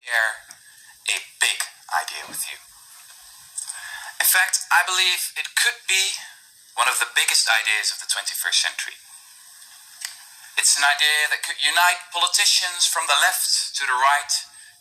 share a big idea with you. In fact, I believe it could be one of the biggest ideas of the 21st century. It's an idea that could unite politicians from the left to the right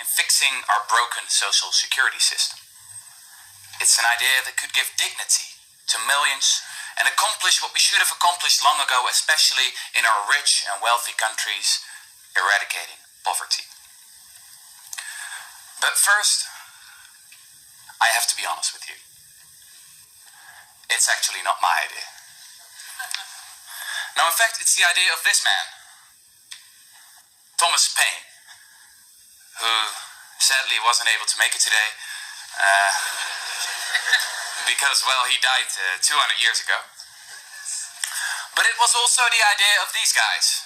in fixing our broken social security system. It's an idea that could give dignity to millions and accomplish what we should have accomplished long ago, especially in our rich and wealthy countries, eradicating poverty. But first, I have to be honest with you. It's actually not my idea. No, in fact, it's the idea of this man, Thomas Paine, who sadly wasn't able to make it today because, well, he died 200 years ago. But it was also the idea of these guys,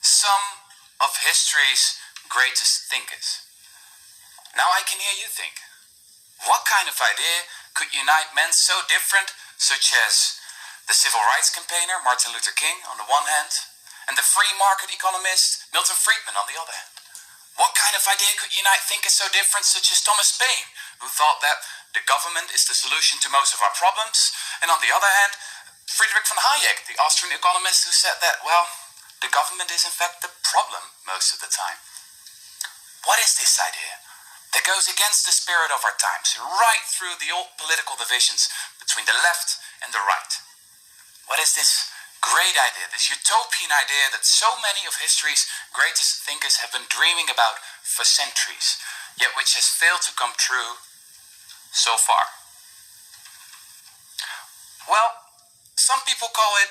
some of history's greatest thinkers. Now I can hear you think, what kind of idea could unite men so different, such as the civil rights campaigner Martin Luther King on the one hand, and the free market economist Milton Friedman on the other hand? What kind of idea could unite thinkers so different, such as Thomas Paine, who thought that the government is the solution to most of our problems, and on the other hand, Friedrich von Hayek, the Austrian economist, who said that, well, the government is in fact the problem most of the time. What is this idea that goes against the spirit of our times, right through the old political divisions between the left and the right? What is this great idea, this utopian idea that so many of history's greatest thinkers have been dreaming about for centuries, yet which has failed to come true so far? Well, some people call it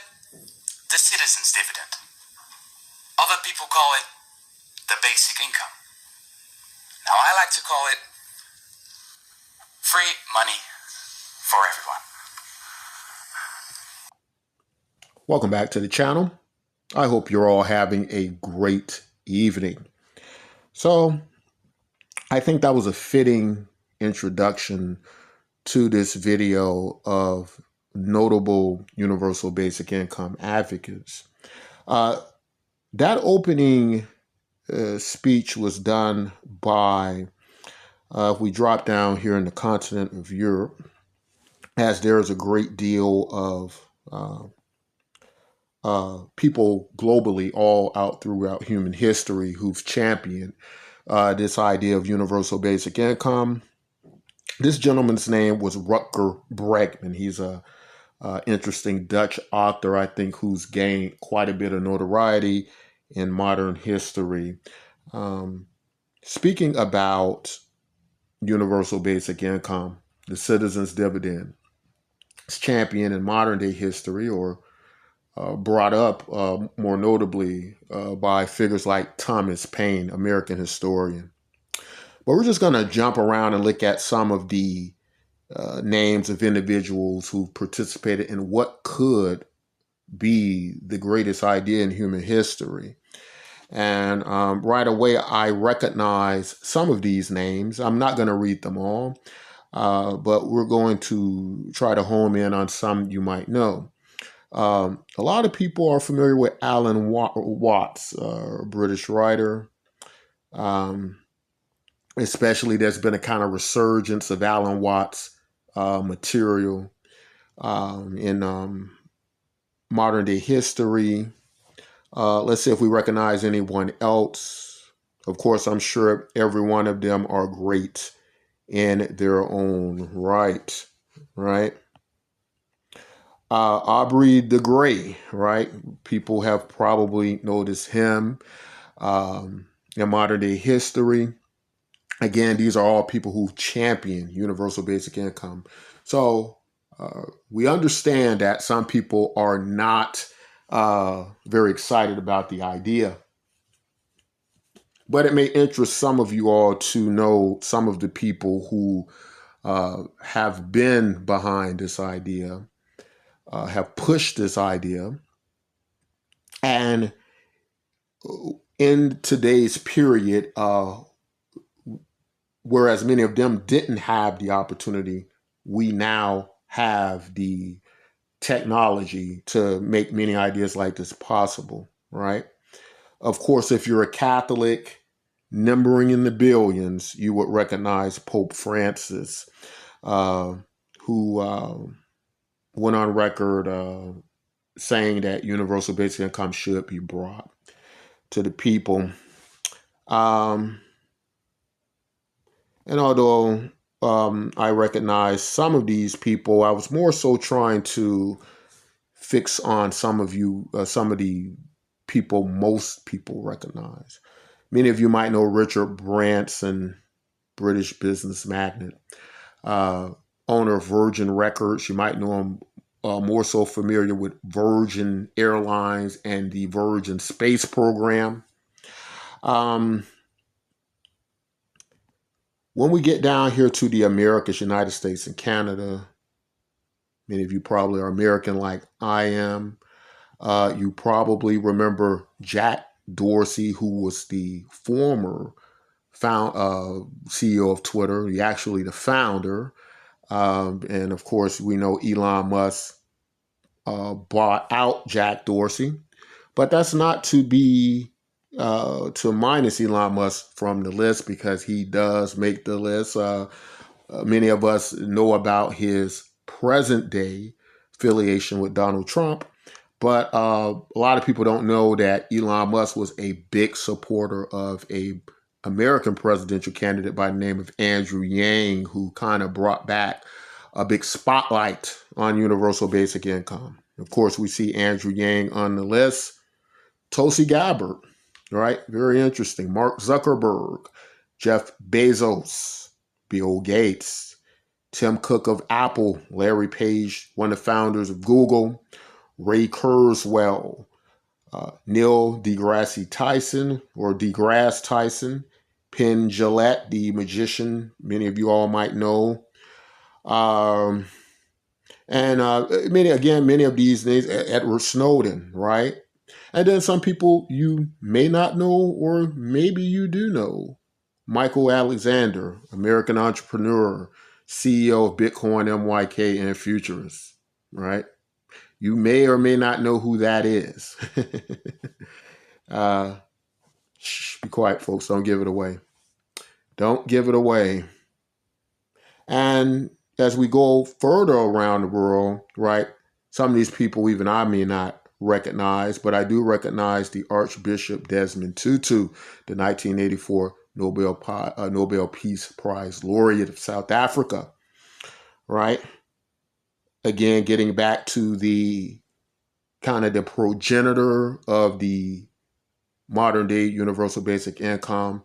the citizen's dividend. Other people call it the basic income. Now I like to call it free money for everyone. Welcome back to the channel. I hope you're all having a great evening. So I think that was a fitting introduction to this video of notable universal basic income advocates. That opening speech was done by, if we drop down here in the continent of Europe, as there is a great deal of people globally all out throughout human history who've championed this idea of universal basic income. This gentleman's name was Rutger Bregman. He's a interesting Dutch author, I think, who's gained quite a bit of notoriety in modern history. Speaking about universal basic income, the citizen's dividend, it's championed in modern day history, or brought up more notably by figures like Thomas Paine, American historian. But we're just going to jump around and look at some of the names of individuals who participated in what could be the greatest idea in human history. And right away, I recognize some of these names. I'm not going to read them all, but we're going to try to home in on some you might know. A lot of people are familiar with Alan Watts, a British writer. Especially there's been a kind of resurgence of Alan Watts material in modern day history. Let's see if we recognize anyone else. Of course, I'm sure every one of them are great in their own right, right? Aubrey de Grey, right? People have probably noticed him in modern day history. Again, these are all people who champion universal basic income. So we understand that some people are not very excited about the idea. But it may interest some of you all to know some of the people who have been behind this idea, have pushed this idea. And in today's period, whereas many of them didn't have the opportunity, we now have the technology to make many ideas like this possible, right? Of course, if you're a Catholic, numbering in the billions, you would recognize Pope Francis, uh, who went on record saying that universal basic income should be brought to the people. Um, and although I recognize some of these people, I was more so trying to fix on some of the people most people recognize. Many of you might know Richard Branson, British business magnate, uh, owner of Virgin Records. You might know him more so familiar with Virgin Airlines and the Virgin Space Program. Um, when we get down here to the Americas, United States and Canada, many of you probably are American like I am. You probably remember Jack Dorsey, who was the former CEO of Twitter, actually the founder. And of course, we know Elon Musk bought out Jack Dorsey. But that's not to be to minus Elon Musk from the list, because he does make the list. Many of us know about his present day affiliation with Donald Trump. But a lot of people don't know that Elon Musk was a big supporter of a American presidential candidate by the name of Andrew Yang, who kind of brought back a big spotlight on universal basic income. Of course, we see Andrew Yang on the list. Tulsi Gabbard, right? Very interesting. Mark Zuckerberg, Jeff Bezos, Bill Gates, Tim Cook of Apple, Larry Page, one of the founders of Google, Ray Kurzweil, Neil deGrasse Tyson, or deGrasse Tyson, Penn Jillette, the magician, many of you all might know. And many of these names, Edward Snowden, right? And then some people you may not know, or maybe you do know. Michael Alexander, American entrepreneur, CEO of Bitcoin, MYK, and Futurist, right? You may or may not know who that is. Be quiet, folks. Don't give it away. Don't give it away. And as we go further around the world, right, some of these people even I may not recognize, but I do recognize the Archbishop Desmond Tutu, the 1984 Nobel Peace Prize laureate of South Africa, right? Again, getting back to the kind of the progenitor of the modern day universal basic income,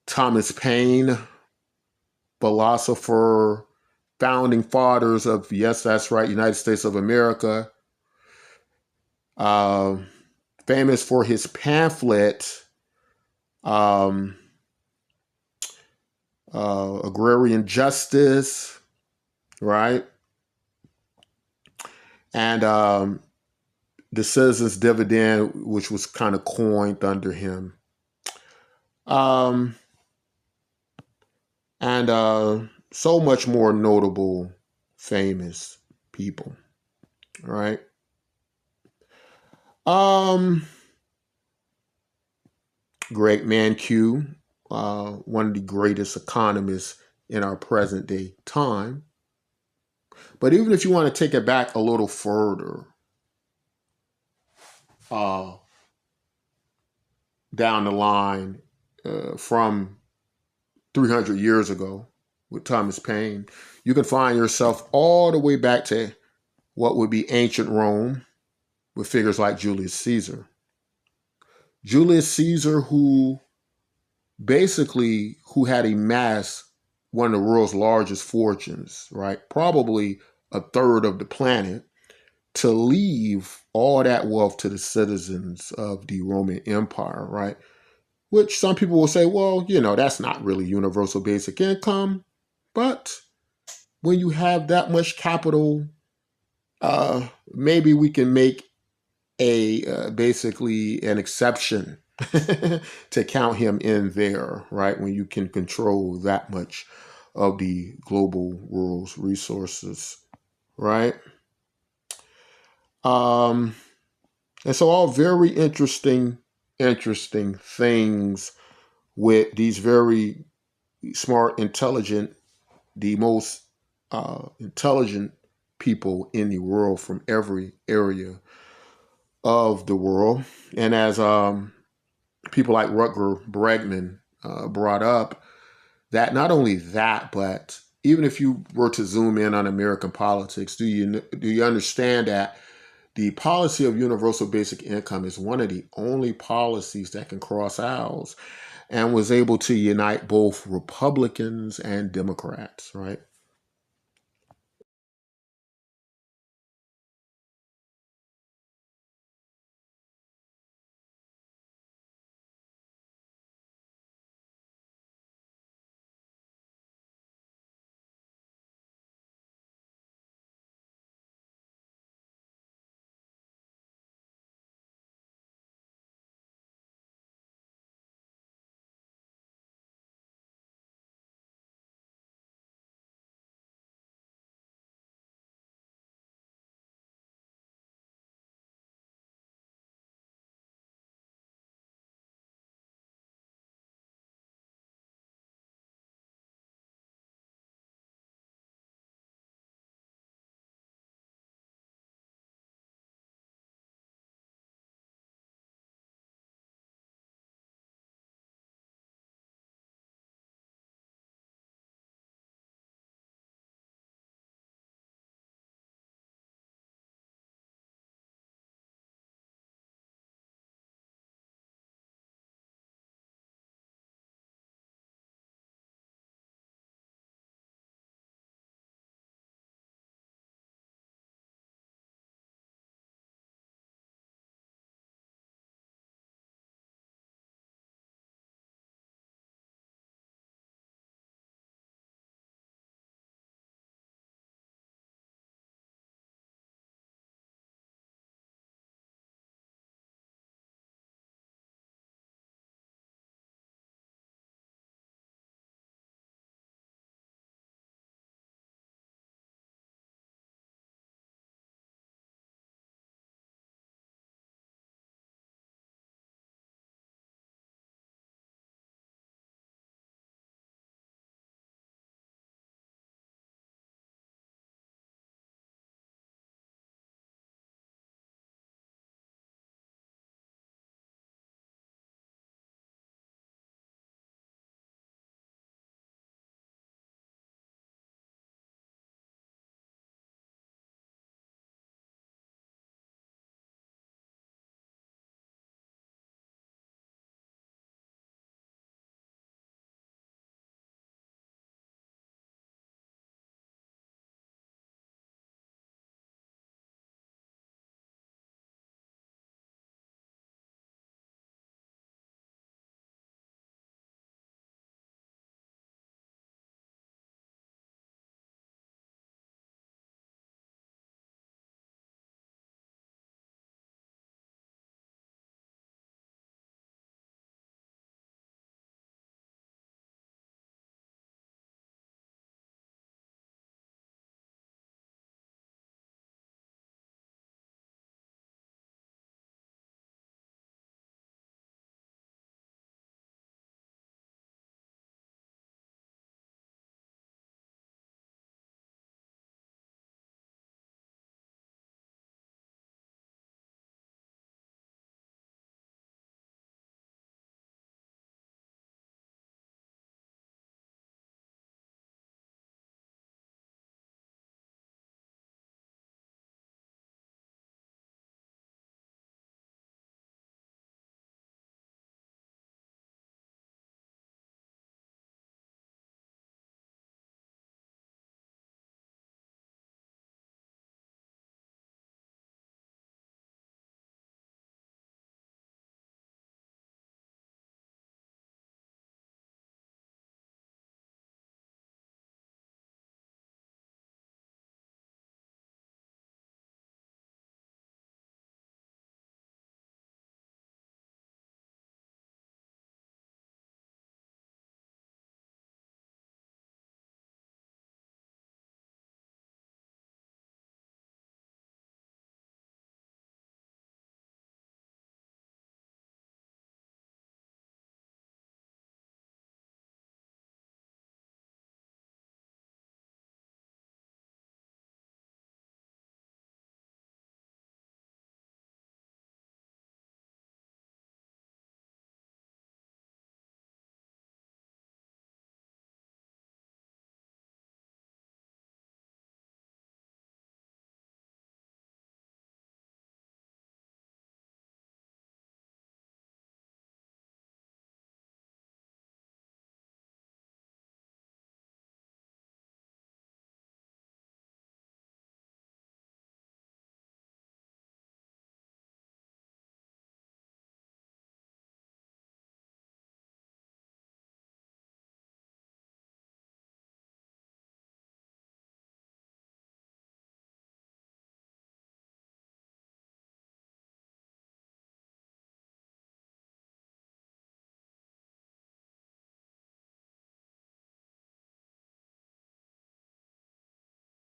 Thomas Paine, philosopher, founding fathers of, yes, that's right, United States of America, famous for his pamphlet, Agrarian Justice, right? And the Citizens Dividend, which was kind of coined under him. And so much more notable, famous people, right? Greg Mankiw, one of the greatest economists in our present day time. But even if you want to take it back a little further, down the line, from 300 years ago with Thomas Paine, you can find yourself all the way back to what would be ancient Rome with figures like Julius Caesar. Julius Caesar, who had amassed one of the world's largest fortunes, right? Probably a third of the planet, to leave all that wealth to the citizens of the Roman Empire, right? Which some people will say, well, that's not really universal basic income. But when you have that much capital, maybe we can make basically an exception to count him in there, right? When you can control that much of the global world's resources, right? And so all very interesting things with these very smart, intelligent, the most intelligent people in the world from every area of the world. And as people like Rutger Bregman brought up, that not only that, but even if you were to zoom in on American politics, do you understand that the policy of universal basic income is one of the only policies that can cross aisles and was able to unite both Republicans and Democrats, right?